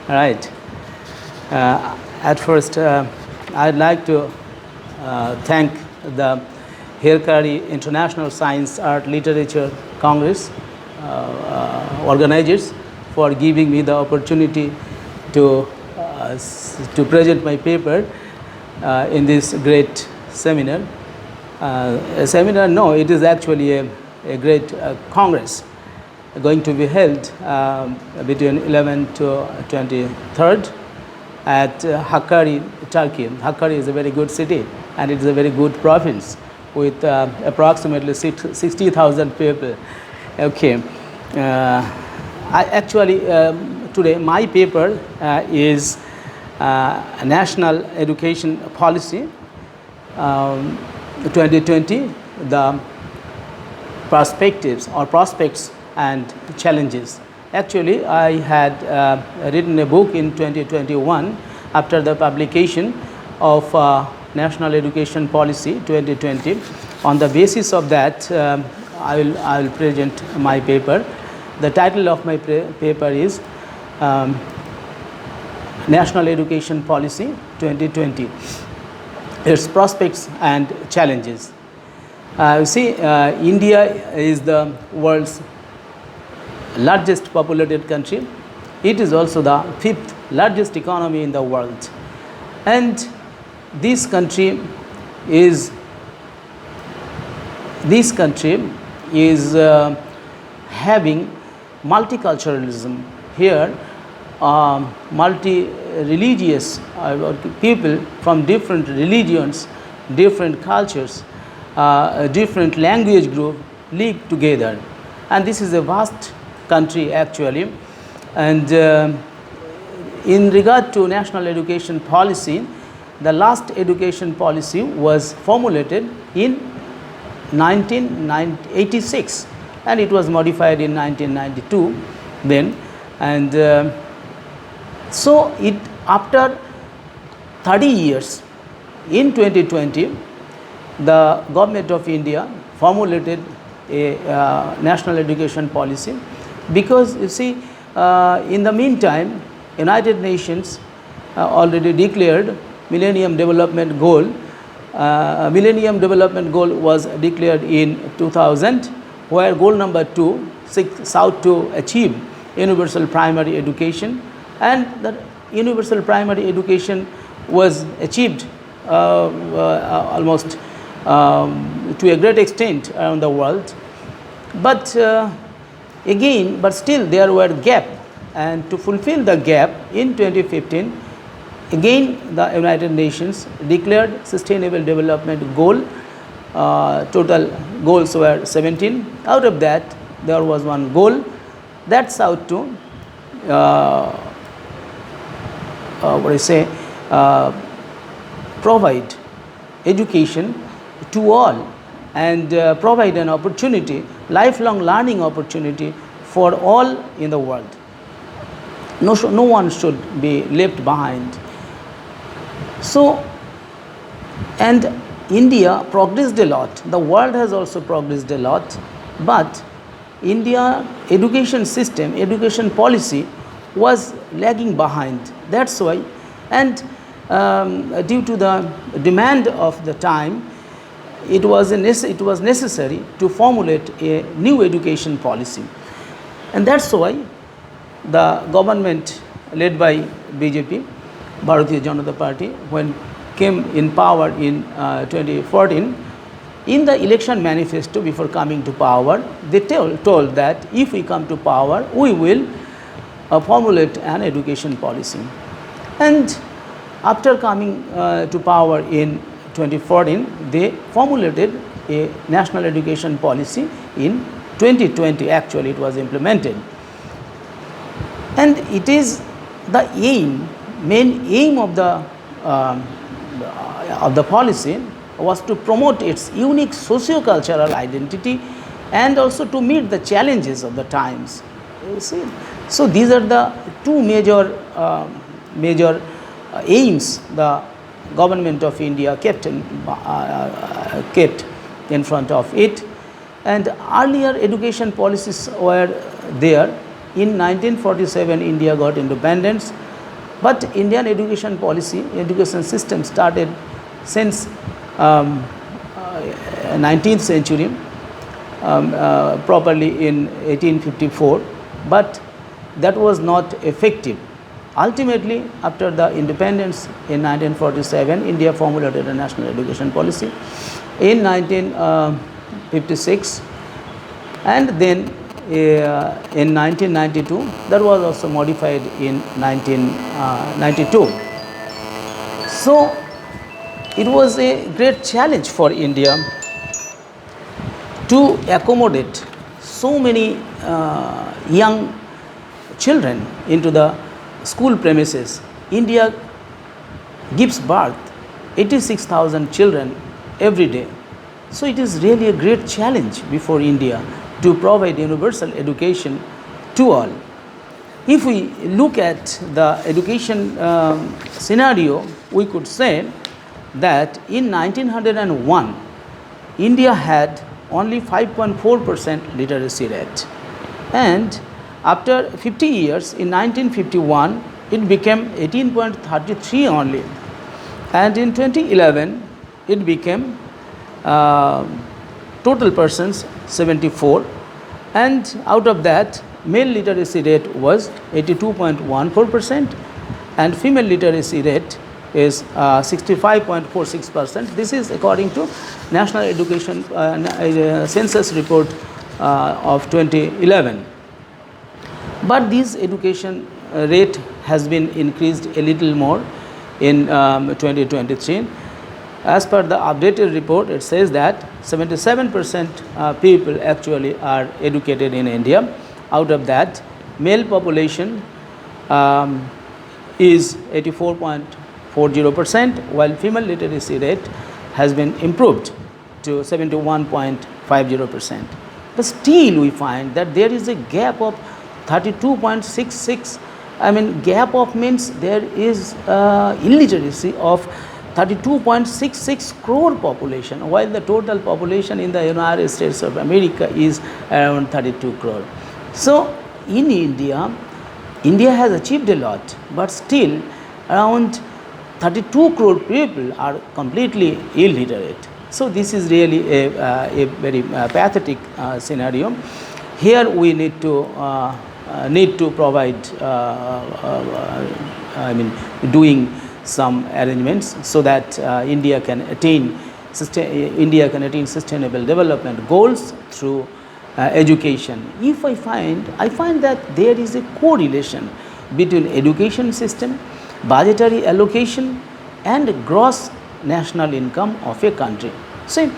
Right. At first, I'd like to thank the Herkari International Science, Art, Literature Congress organizers for giving me the opportunity to present my paper in this great seminar. A seminar? No, it is actually a great congress going to be held between 11th to 23rd at Hakkari, Turkey. Hakkari is a very good city and it is a very good province with approximately 60,000 people. Okay. Today my paper is National Education Policy 2020, the perspectives or prospects and challenges. Actually, I had written a book in 2021 after the publication of National Education Policy 2020. On the basis of that, I will present my paper. The title of my paper is National Education Policy 2020, its prospects and challenges. India is the world's largest populated country. It is also the 5th largest economy in the world, and this country is having multiculturalism. Here multi-religious people from different religions, different cultures, different language group live together, and this is a vast country actually. And in regard to national education policy, the last education policy was formulated in 1986 and it was modified in 1992 then, and so it after 30 years in 2020 the government of India formulated a national education policy, because you see in the meantime United Nations already declared Millennium Development Goal. Millennium Development Goal was declared in 2000, where goal number 2 sought to achieve universal primary education, and the universal primary education was achieved almost to a great extent around the world. But still there were gap, and to fulfill the gap in 2015 again the United Nations declared Sustainable Development Goal. Total goals were 17. Out of that there was one goal that sought to provide education to all and provide an opportunity, lifelong learning opportunity for all in the world. No one should be left behind. So, and India progressed a lot. The world has also progressed a lot, but India education system, education policy was lagging behind. That's why, and due to the demand of the time, it was necessary to formulate a new education policy, and that's why the government led by BJP, Bharatiya Janata Party, when came in power in 2014, in the election manifesto before coming to power, they told that if we come to power, we will formulate an education policy. And after coming to power in 2014, they formulated a national education policy in 2020. Actually, it was implemented. And it is the main aim of the policy was to promote its unique socio-cultural identity and also to meet the challenges of the times. You see? So these are the two major aims the government of India kept in front of it. And earlier education policies were there. In 1947, India got independence. But Indian education policy, education system started since 19th century, properly in 1854, but that was not effective. Ultimately, after the independence in 1947, India formulated a national education policy in 1956, and then in 1992 that was also modified in 1992. So it was a great challenge for India to accommodate so many young children into the school premises. India gives birth 86,000 children every day. So it is really a great challenge before India to provide universal education to all. If we look at the education scenario, we could say that in 1901, India had only 5.4% literacy rate, and after 50 years, in 1951, it became 18.33 only, and in 2011, it became total persons 74, and out of that, male literacy rate was 82.14%, and female literacy rate is 65.46%. This is according to National Education Census report of 2011. But this education rate has been increased a little more in 2023. As per the updated report, it says that 77% people actually are educated in India. Out of that, male population is 84.40%, while female literacy rate has been improved to 71.50%. But still we find that there is a gap of 32.66. I mean, gap of means there is illiteracy of 32.66 crore population, while the total population in the United States of America is around 32 crore. So in India, India has achieved a lot, but still around 32 crore people are completely illiterate. So this is really a very pathetic scenario. Here we need to provide, doing some arrangements so that India can attain sustainable development goals through education. If I find that there is a correlation between education system, budgetary allocation, and gross national income of a country. See,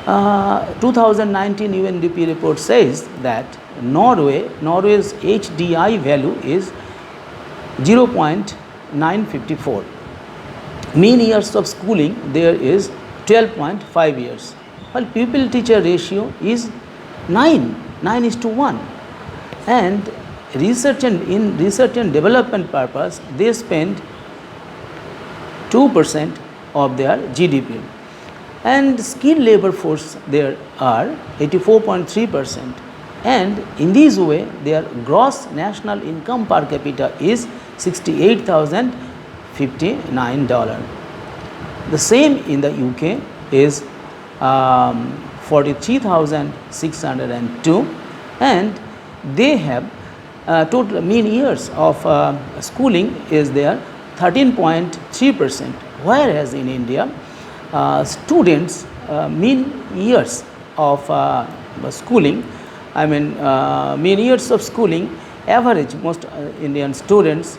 2019 UNDP report says that Norway's HDI value is 0.954. Mean years of schooling there is 12.5 years, while pupil teacher ratio is 9:1, and research and development purpose they spend 2% of their GDP, and skilled labor force there are 84.3%, and in this way their gross national income per capita is $68,059. The same in the UK is 43,602, and they have total mean years of schooling is there 13.3%, whereas in India students mean years of schooling, mean years of schooling average most Indian students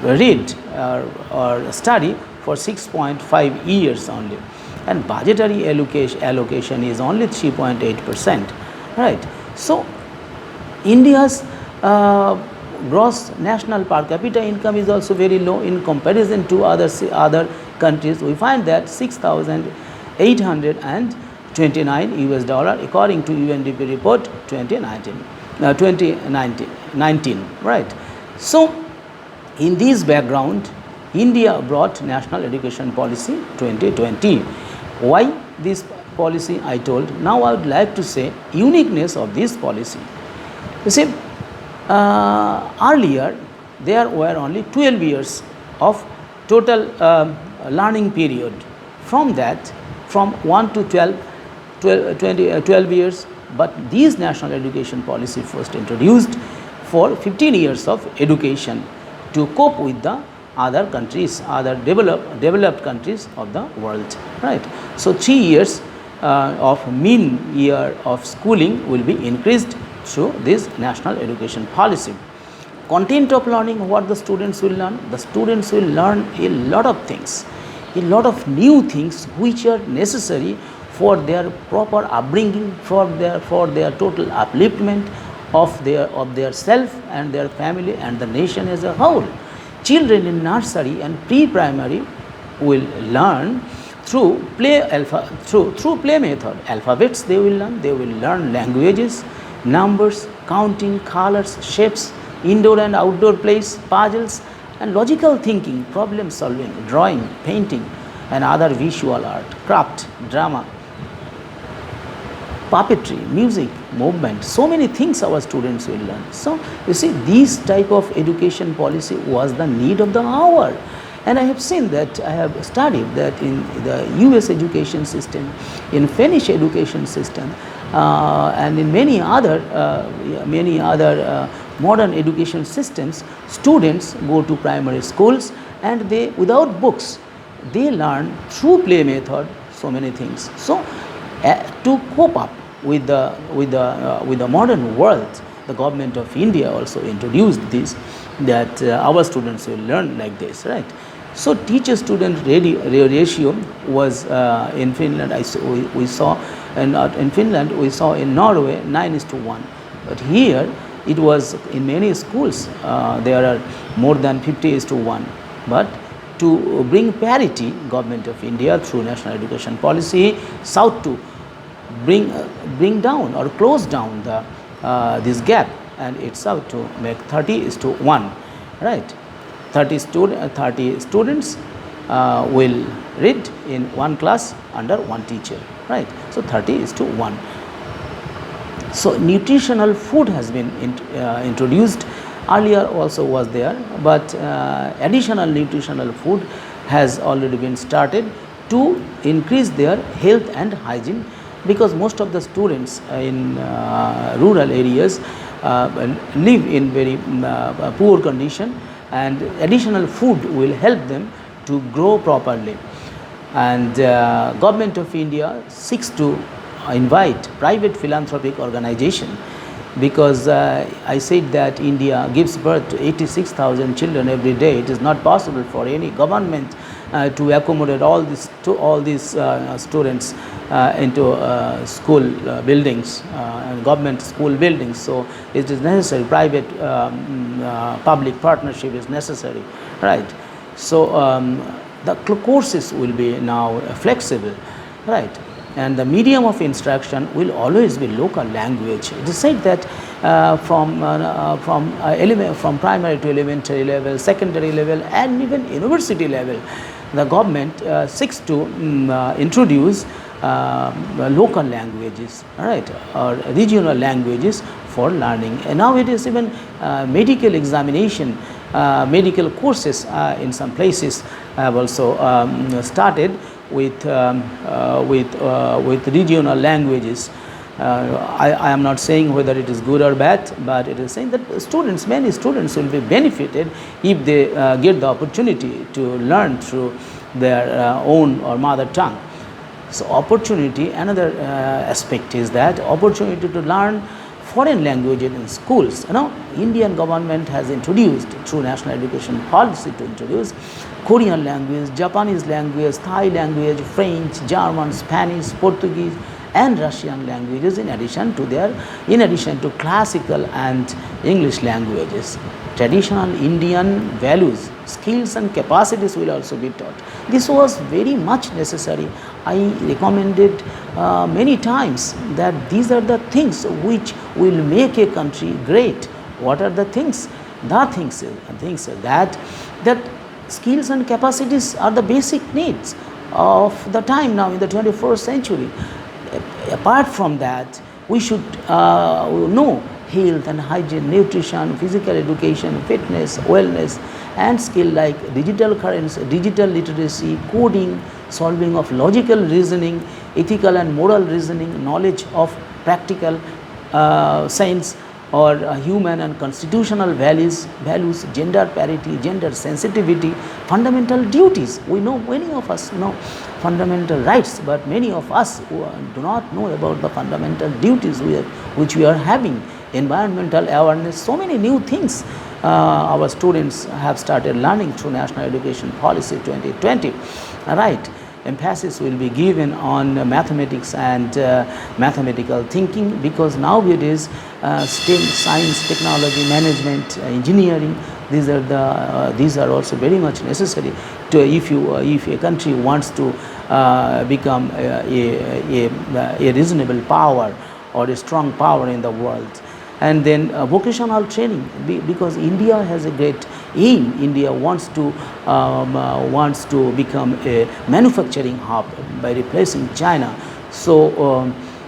read or study for 6.5 years only, and budgetary allocation is only 3.8%, right. So India's gross national per capita income is also very low in comparison to other countries. We find that $6,829 according to UNDP report 2019, right. So in this background, India brought National Education Policy 2020. Why this policy I told? Now I would like to say uniqueness of this policy. You see, earlier there were only 12 years of total learning period. From that, from 1 to 12 years, but these national education policy first introduced for 15 years of education to cope with the other countries, other developed countries of the world, right. So 3 years of mean year of schooling will be increased through this national education policy. Content of learning, what the students will learn? The students will learn a lot of things, a lot of new things which are necessary for their proper upbringing, for their total upliftment of their self and their family and the nation as a whole. Children in nursery and pre-primary will learn through play method. Alphabets they will learn languages, numbers, counting, colors, shapes, indoor and outdoor plays, puzzles, and logical thinking, problem solving, drawing, painting, and other visual art, craft, drama, puppetry, music, movement, so many things our students will learn. So you see, this type of education policy was the need of the hour. And I have seen that, I have studied that in the US education system, in Finnish education system, and in many other modern education systems, students go to primary schools and they, without books, they learn through play method so many things. So to cope up with the modern world, the government of India also introduced this, that our students will learn like this, right. So teacher-student ratio was in Finland, we saw, and in Finland we saw in Norway 9:1, but here it was in many schools there are more than 50:1. But to bring parity, government of India through national education policy sought to bring down or close down the this gap, and it sought to make 30:1, right. 30 students will read in one class under one teacher, right. So 30:1. So nutritional food has been introduced. Earlier also was there, but additional nutritional food has already been started to increase their health and hygiene, because most of the students in rural areas live in very poor condition, and additional food will help them to grow properly. And government of India seeks to invite private philanthropic organization, because I said that India gives birth to 86,000 children every day. It is not possible for any government to accommodate all these students into school buildings and government school buildings. So it is necessary, private public partnership is necessary, right. So the courses will be now flexible, right, and the medium of instruction will always be local language. It is said that from primary to elementary level, secondary level, and even university level, the government seeks to introduce local languages, right, or regional languages for learning. And now it is even medical examination, medical courses in some places have also started with regional languages. I am not saying whether it is good or bad, but it is saying that many students will be benefited if they get the opportunity to learn through their own or mother tongue. So opportunity, another aspect is that opportunity to learn foreign languages in schools. Indian government has introduced through national education policy to introduce Korean language, Japanese language, Thai language, French, German, Spanish, Portuguese, and Russian languages in addition to classical and English languages. Traditional Indian values, skills and capacities will also be taught. This was very much necessary. I recommended many times that these are the things which will make a country great. What are the things? The things are that skills and capacities are the basic needs of the time now in the 21st century. Apart from that, we should know health and hygiene, nutrition, physical education, fitness, wellness, and skill like digital currency, digital literacy, coding, solving of logical reasoning, ethical and moral reasoning, knowledge of practical science or human and constitutional values, gender parity, gender sensitivity, fundamental duties. We know, many of us know fundamental rights, but many of us do not know about the fundamental duties which we are having. Environmental awareness, so many new things our students have started learning through National Education Policy 2020. Right. Emphasis will be given on mathematics and mathematical thinking, because nowadays STEM, science, technology, management, engineering, these are also very much necessary to, if a country wants to become a reasonable power or a strong power in the world. And then vocational training, because India has a great aim. India wants to become a manufacturing hub by replacing China. So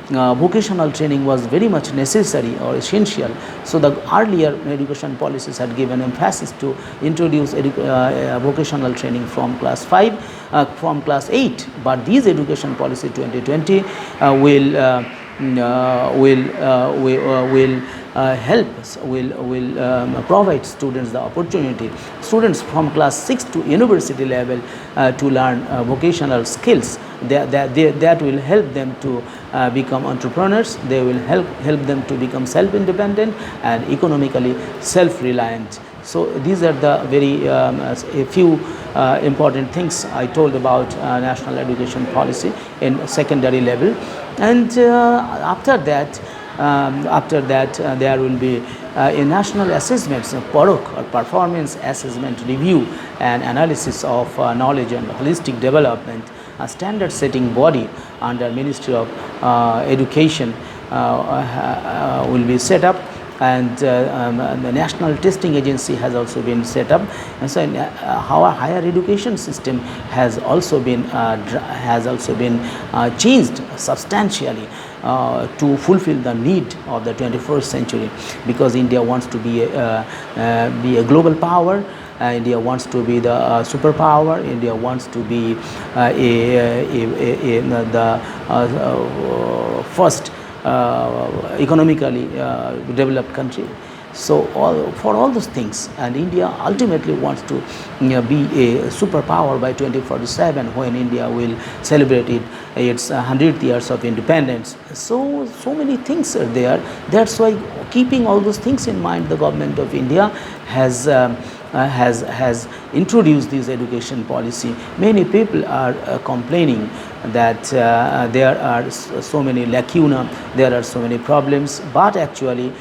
vocational training was very much necessary or essential. So the earlier education policies had given emphasis to introduce vocational training from class 5, from class 8. But these education policy 2020 will provide students the opportunity, students from class 6 to university level, to learn vocational skills that will help them to become entrepreneurs. They will help them to become self-independent and economically self-reliant. So these are the very a few important things I told about national education policy in secondary level. And after that there will be a national assessments of PAROK, or performance assessment review and analysis of knowledge and holistic development, a standard setting body under Ministry of Education will be set up. And the National Testing Agency has also been set up, and so our higher education system has also been changed substantially to fulfill the need of the 21st century, because India wants to be a global power. India wants to be the superpower. India wants to be the first economically developed country. So for all those things, and India ultimately wants to be a superpower by 2047, when India will celebrate its 100th years of independence. So many things are there. That's why, keeping all those things in mind, the government of India has introduced this education policy. Many people are complaining that there are so many lacuna, there are so many problems, but actually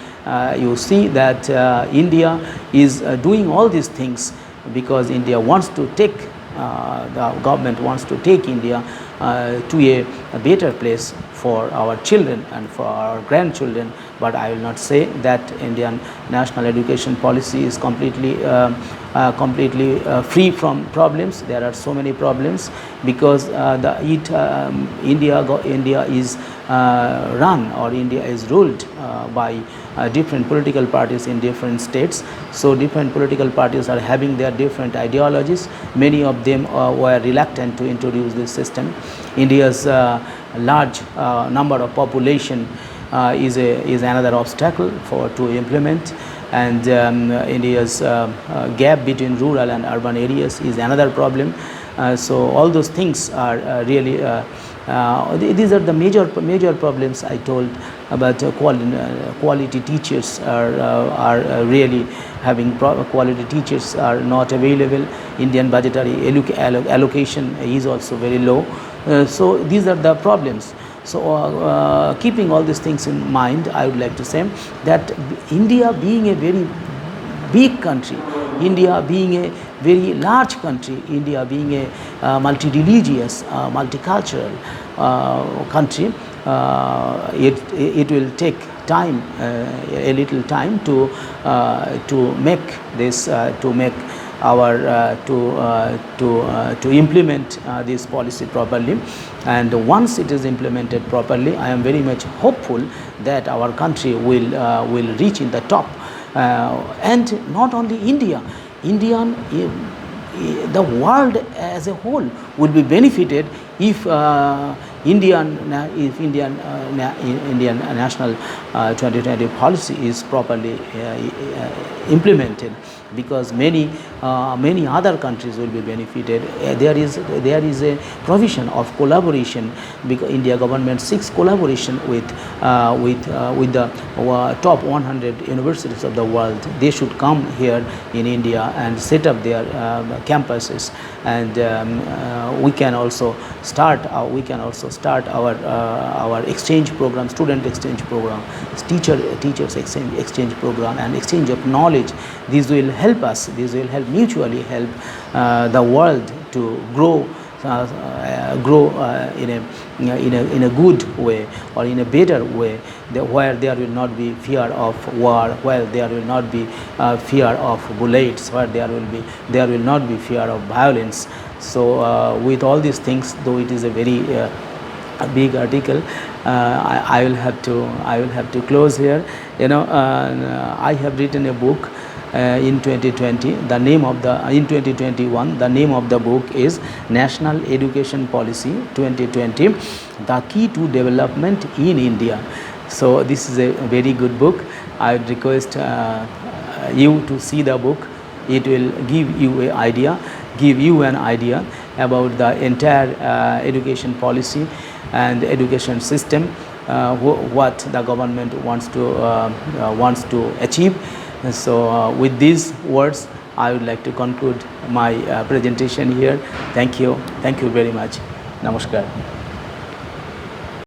you see that India is doing all these things because India wants to take, the government wants to take India to a better place for our children and for our grandchildren. But I will not say that Indian national education policy is completely free from problems. There are so many problems, because India is run, or India is ruled by different political parties in different states. So different political parties are having their different ideologies. Many of them were reluctant to introduce this system. India's large number of population is another obstacle to implement, and India's gap between rural and urban areas is another problem. So all those things are really these are the major problems I told about. Quality teachers are really having quality teachers are not available. Indian budgetary allocation is also very low. So these are the problems. So keeping all these things in mind, I would like to say that India being a very big country, India being a very large country, India being a multi-religious, multicultural country, it will take time, a little time to make this, to make to implement this policy properly. And once it is implemented properly, I am very much hopeful that our country will reach in the top. And not only India, the world as a whole will be benefited if Indian national 2020 policy is properly implemented, because many other countries will be benefited. There is a provision of collaboration, because India government seeks collaboration with the top 100 universities of the world. They should come here in India and set up their campuses, and we can also start our exchange program, student exchange program, teachers exchange program, and exchange of knowledge. These will help us. These will help mutually help the world to grow in a good way, or in a better way, where there will not be fear of war, where there will not be fear of bullets, where there will not be fear of violence. So with all these things, though it is a very big article, I will have to close here. I have written a book in 2020. In 2021, the name of the book is National Education Policy 2020: The Key to Development in India. So this is a very good book. I would request you to see the book. It will give you an idea about the entire education policy and education system, what the government wants to achieve. So with these words, I would like to conclude my presentation here. Thank you very much. Namaskar.